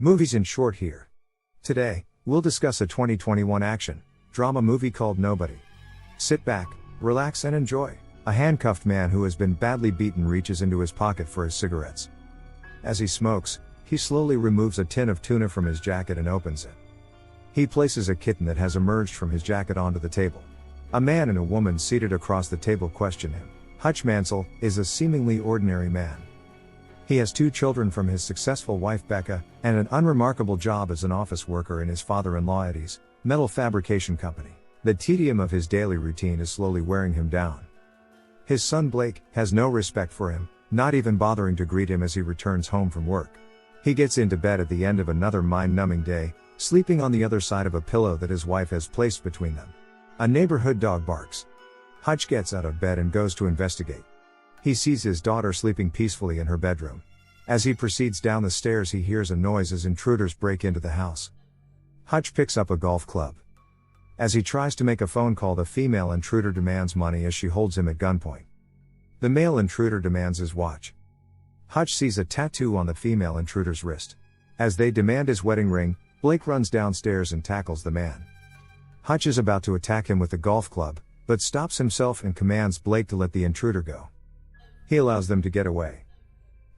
Movies in short here. Today, we'll discuss a 2021 action drama movie called Nobody. Sit back, relax and enjoy. A handcuffed man who has been badly beaten reaches into his pocket for his cigarettes. As he smokes, he slowly removes a tin of tuna from his jacket and opens it. He places a kitten that has emerged from his jacket onto the table. A man and a woman seated across the table question him. Hutch Mansell is a seemingly ordinary man. He has 2 children from his successful wife Becca, and an unremarkable job as an office worker in his father-in-law Eddie's metal fabrication company. The tedium of his daily routine is slowly wearing him down. His son Blake has no respect for him, not even bothering to greet him as he returns home from work. He gets into bed at the end of another mind-numbing day, sleeping on the other side of a pillow that his wife has placed between them. A neighborhood dog barks. Hutch gets out of bed and goes to investigate. He sees his daughter sleeping peacefully in her bedroom. As he proceeds down the stairs, he hears a noise as intruders break into the house. Hutch picks up a golf club. As he tries to make a phone call, the female intruder demands money as she holds him at gunpoint. The male intruder demands his watch. Hutch sees a tattoo on the female intruder's wrist. As they demand his wedding ring, Blake runs downstairs and tackles the man. Hutch is about to attack him with the golf club, but stops himself and commands Blake to let the intruder go. He allows them to get away.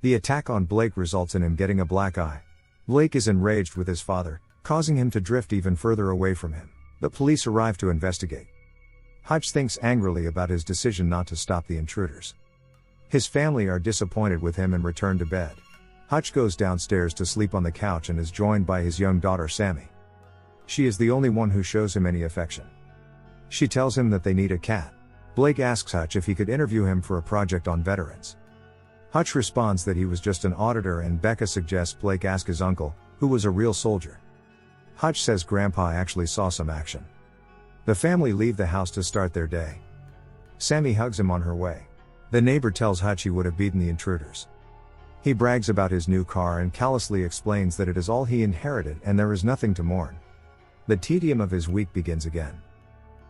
The attack on Blake results in him getting a black eye. Blake is enraged with his father, causing him to drift even further away from him. The police arrive to investigate. Hutch thinks angrily about his decision not to stop the intruders. His family are disappointed with him and return to bed. Hutch goes downstairs to sleep on the couch and is joined by his young daughter Sammy. She is the only one who shows him any affection. She tells him that they need a cat. Blake asks Hutch if he could interview him for a project on veterans. Hutch responds that he was just an auditor, and Becca suggests Blake ask his uncle, who was a real soldier. Hutch says Grandpa actually saw some action. The family leave the house to start their day. Sammy hugs him on her way. The neighbor tells Hutch he would have beaten the intruders. He brags about his new car and callously explains that it is all he inherited and there is nothing to mourn. The tedium of his week begins again.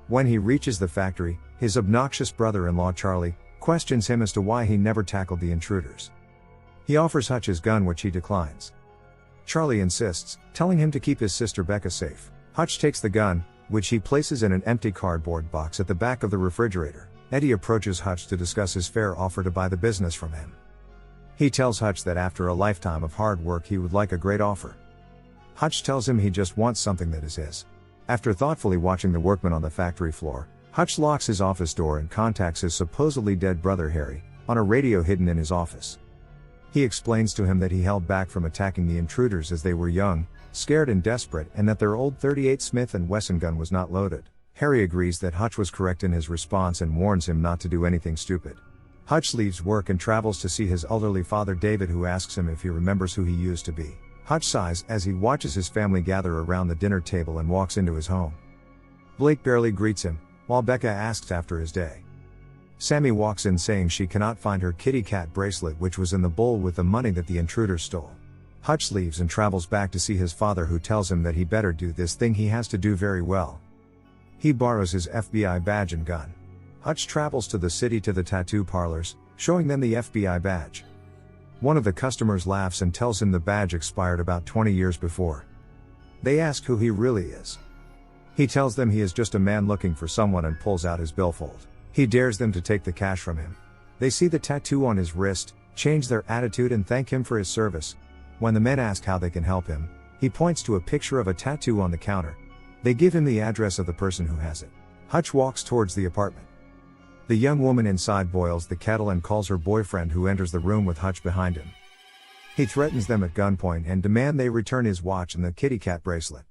When he reaches the factory, his obnoxious brother-in-law Charlie questions him as to why he never tackled the intruders. He offers Hutch his gun, which he declines. Charlie insists, telling him to keep his sister Becca safe. Hutch takes the gun, which he places in an empty cardboard box at the back of the refrigerator. Eddie approaches Hutch to discuss his fair offer to buy the business from him. He tells Hutch that after a lifetime of hard work he would like a great offer. Hutch tells him he just wants something that is his. After thoughtfully watching the workmen on the factory floor, Hutch locks his office door and contacts his supposedly dead brother Harry, on a radio hidden in his office. He explains to him that he held back from attacking the intruders as they were young, scared and desperate, and that their old .38 Smith & Wesson gun was not loaded. Harry agrees that Hutch was correct in his response and warns him not to do anything stupid. Hutch leaves work and travels to see his elderly father David, who asks him if he remembers who he used to be. Hutch sighs as he watches his family gather around the dinner table and walks into his home. Blake barely greets him, while Becca asks after his day. Sammy walks in saying she cannot find her kitty cat bracelet, which was in the bowl with the money that the intruders stole. Hutch leaves and travels back to see his father, who tells him that he better do this thing he has to do very well. He borrows his FBI badge and gun. Hutch travels to the city to the tattoo parlors, showing them the FBI badge. One of the customers laughs and tells him the badge expired about 20 years before. They ask who he really is. He tells them he is just a man looking for someone and pulls out his billfold. He dares them to take the cash from him. They see the tattoo on his wrist, change their attitude and thank him for his service. When the men ask how they can help him, he points to a picture of a tattoo on the counter. They give him the address of the person who has it. Hutch walks towards the apartment. The young woman inside boils the kettle and calls her boyfriend, who enters the room with Hutch behind him. He threatens them at gunpoint and demand they return his watch and the kitty cat bracelet.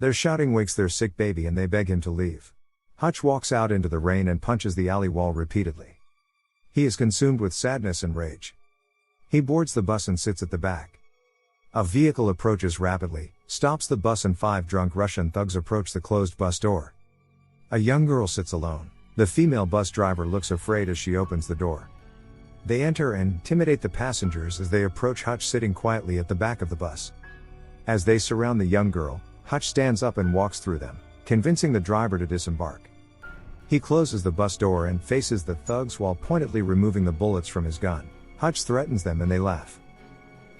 Their shouting wakes their sick baby and they beg him to leave. Hutch walks out into the rain and punches the alley wall repeatedly. He is consumed with sadness and rage. He boards the bus and sits at the back. A vehicle approaches rapidly, stops the bus, and 5 drunk Russian thugs approach the closed bus door. A young girl sits alone. The female bus driver looks afraid as she opens the door. They enter and intimidate the passengers as they approach Hutch sitting quietly at the back of the bus. As they surround the young girl, Hutch stands up and walks through them, convincing the driver to disembark. He closes the bus door and faces the thugs while pointedly removing the bullets from his gun. Hutch threatens them and they laugh.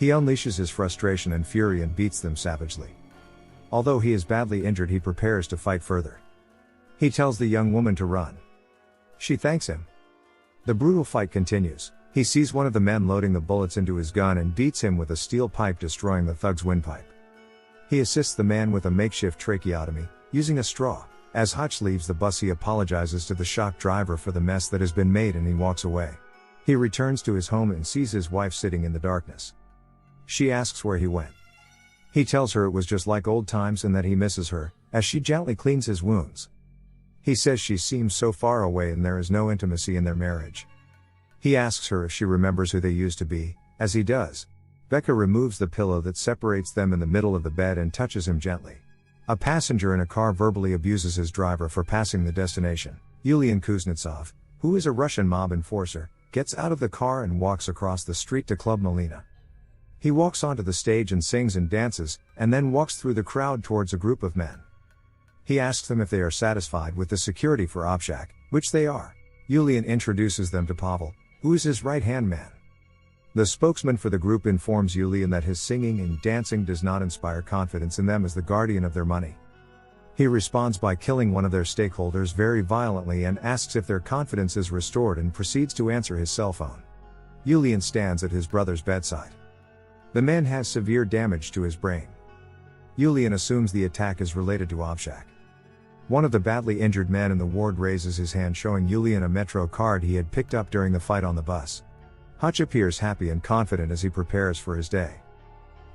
He unleashes his frustration and fury and beats them savagely. Although he is badly injured, he prepares to fight further. He tells the young woman to run. She thanks him. The brutal fight continues. He sees one of the men loading the bullets into his gun and beats him with a steel pipe, destroying the thug's windpipe. He assists the man with a makeshift tracheotomy, using a straw. As Hutch leaves the bus, he apologizes to the shock driver for the mess that has been made and he walks away. He returns to his home and sees his wife sitting in the darkness. She asks where he went. He tells her it was just like old times and that he misses her, as she gently cleans his wounds. He says she seems so far away and there is no intimacy in their marriage. He asks her if she remembers who they used to be, as he does. Becca removes the pillow that separates them in the middle of the bed and touches him gently. A passenger in a car verbally abuses his driver for passing the destination. Yulian Kuznetsov, who is a Russian mob enforcer, gets out of the car and walks across the street to Club Malina. He walks onto the stage and sings and dances, and then walks through the crowd towards a group of men. He asks them if they are satisfied with the security for Obshak, which they are. Yulian introduces them to Pavel, who is his right-hand man. The spokesman for the group informs Yulian that his singing and dancing does not inspire confidence in them as the guardian of their money. He responds by killing one of their stakeholders very violently and asks if their confidence is restored and proceeds to answer his cell phone. Yulian stands at his brother's bedside. The man has severe damage to his brain. Yulian assumes the attack is related to Obshak. One of the badly injured men in the ward raises his hand, showing Yulian a Metro card he had picked up during the fight on the bus. Hutch appears happy and confident as he prepares for his day.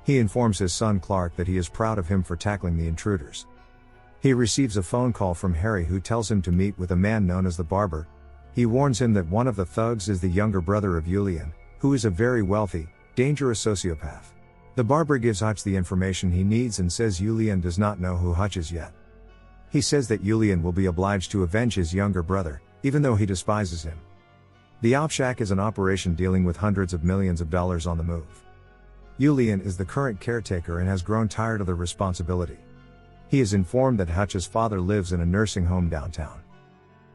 He informs his son Clark that he is proud of him for tackling the intruders. He receives a phone call from Harry, who tells him to meet with a man known as the Barber. He warns him that one of the thugs is the younger brother of Yulian, who is a very wealthy, dangerous sociopath. The Barber gives Hutch the information he needs and says Yulian does not know who Hutch is yet. He says that Yulian will be obliged to avenge his younger brother, even though he despises him. The Obshak is an operation dealing with hundreds of millions of dollars on the move. Yulian is the current caretaker and has grown tired of the responsibility. He is informed that Hutch's father lives in a nursing home downtown.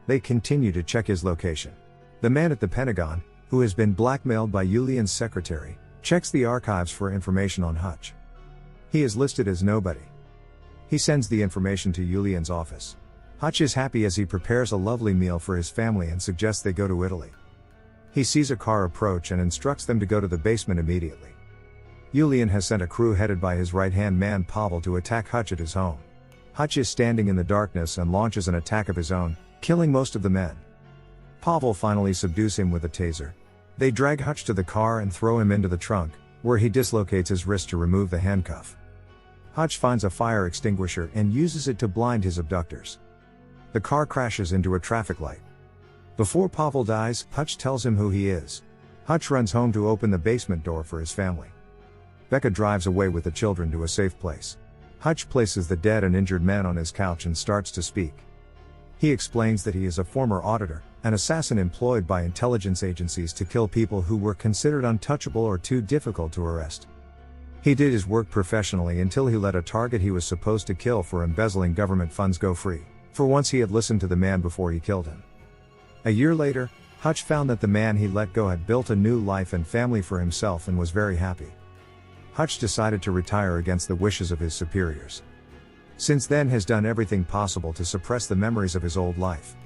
They continue to check his location. The man at the Pentagon, who has been blackmailed by Yulian's secretary, checks the archives for information on Hutch. He is listed as nobody. He sends the information to Yulian's office. Hutch is happy as he prepares a lovely meal for his family and suggests they go to Italy. He sees a car approach and instructs them to go to the basement immediately. Yulian has sent a crew headed by his right-hand man Pavel to attack Hutch at his home. Hutch is standing in the darkness and launches an attack of his own, killing most of the men. Pavel finally subdues him with a taser. They drag Hutch to the car and throw him into the trunk, where he dislocates his wrist to remove the handcuff. Hutch finds a fire extinguisher and uses it to blind his abductors. The car crashes into a traffic light. Before Pavel dies, Hutch tells him who he is. Hutch runs home to open the basement door for his family. Becca drives away with the children to a safe place. Hutch places the dead and injured men on his couch and starts to speak. He explains that he is a former auditor, an assassin employed by intelligence agencies to kill people who were considered untouchable or too difficult to arrest. He did his work professionally until he let a target he was supposed to kill for embezzling government funds go free. For once he had listened to the man before he killed him. A year later, Hutch found that the man he let go had built a new life and family for himself and was very happy. Hutch decided to retire against the wishes of his superiors. Since then has done everything possible to suppress the memories of his old life.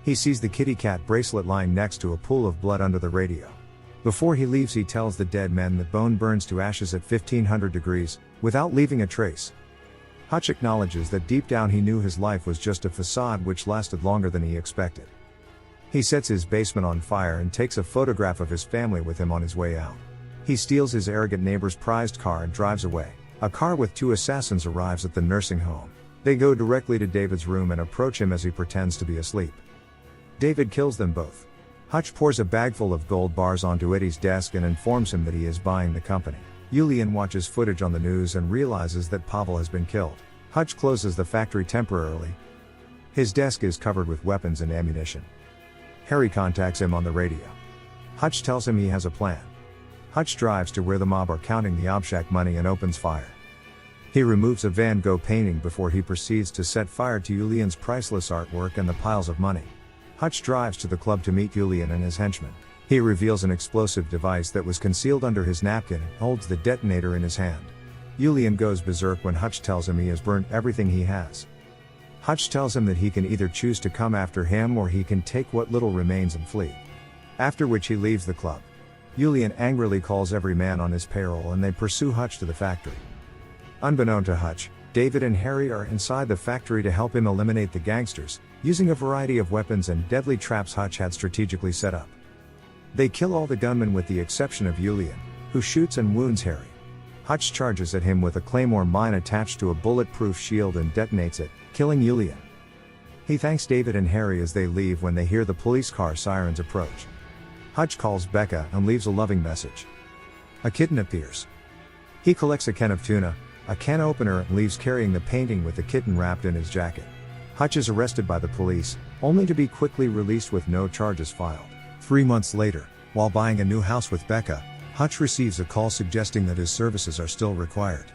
He sees the kitty cat bracelet lying next to a pool of blood under the radio. Before he leaves, he tells the dead men that bone burns to ashes at 1500 degrees, without leaving a trace. Hutch acknowledges that deep down he knew his life was just a facade which lasted longer than he expected. He sets his basement on fire and takes a photograph of his family with him on his way out. He steals his arrogant neighbor's prized car and drives away. A car with two assassins arrives at the nursing home. They go directly to David's room and approach him as he pretends to be asleep. David kills them both. Hutch pours a bag full of gold bars onto Eddie's desk and informs him that he is buying the company. Yulian watches footage on the news and realizes that Pavel has been killed. Hutch closes the factory temporarily. His desk is covered with weapons and ammunition. Harry contacts him on the radio. Hutch tells him he has a plan. Hutch drives to where the mob are counting the Obshak money and opens fire. He removes a Van Gogh painting before he proceeds to set fire to Yulian's priceless artwork and the piles of money. Hutch drives to the club to meet Yulian and his henchmen. He reveals an explosive device that was concealed under his napkin and holds the detonator in his hand. Julian goes berserk when Hutch tells him he has burned everything he has. Hutch tells him that he can either choose to come after him or he can take what little remains and flee. After which he leaves the club. Julian angrily calls every man on his payroll and they pursue Hutch to the factory. Unbeknown to Hutch, David and Harry are inside the factory to help him eliminate the gangsters, using a variety of weapons and deadly traps Hutch had strategically set up. They kill all the gunmen with the exception of Julian, who shoots and wounds Harry. Hutch charges at him with a claymore mine attached to a bulletproof shield and detonates it, killing Julian. He thanks David and Harry as they leave when they hear the police car sirens approach. Hutch calls Becca and leaves a loving message. A kitten appears. He collects a can of tuna, a can opener, and leaves carrying the painting with the kitten wrapped in his jacket. Hutch is arrested by the police, only to be quickly released with no charges filed. 3 months later, while buying a new house with Becca, Hutch receives a call suggesting that his services are still required.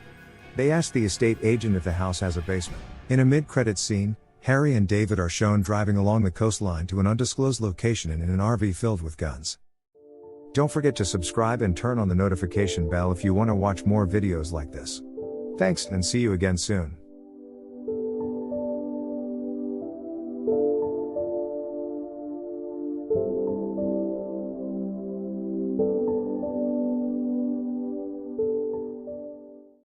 They ask the estate agent if the house has a basement. In a mid-credits scene, Harry and David are shown driving along the coastline to an undisclosed location in an RV filled with guns. Don't forget to subscribe and turn on the notification bell if you want to watch more videos like this. Thanks and see you again soon.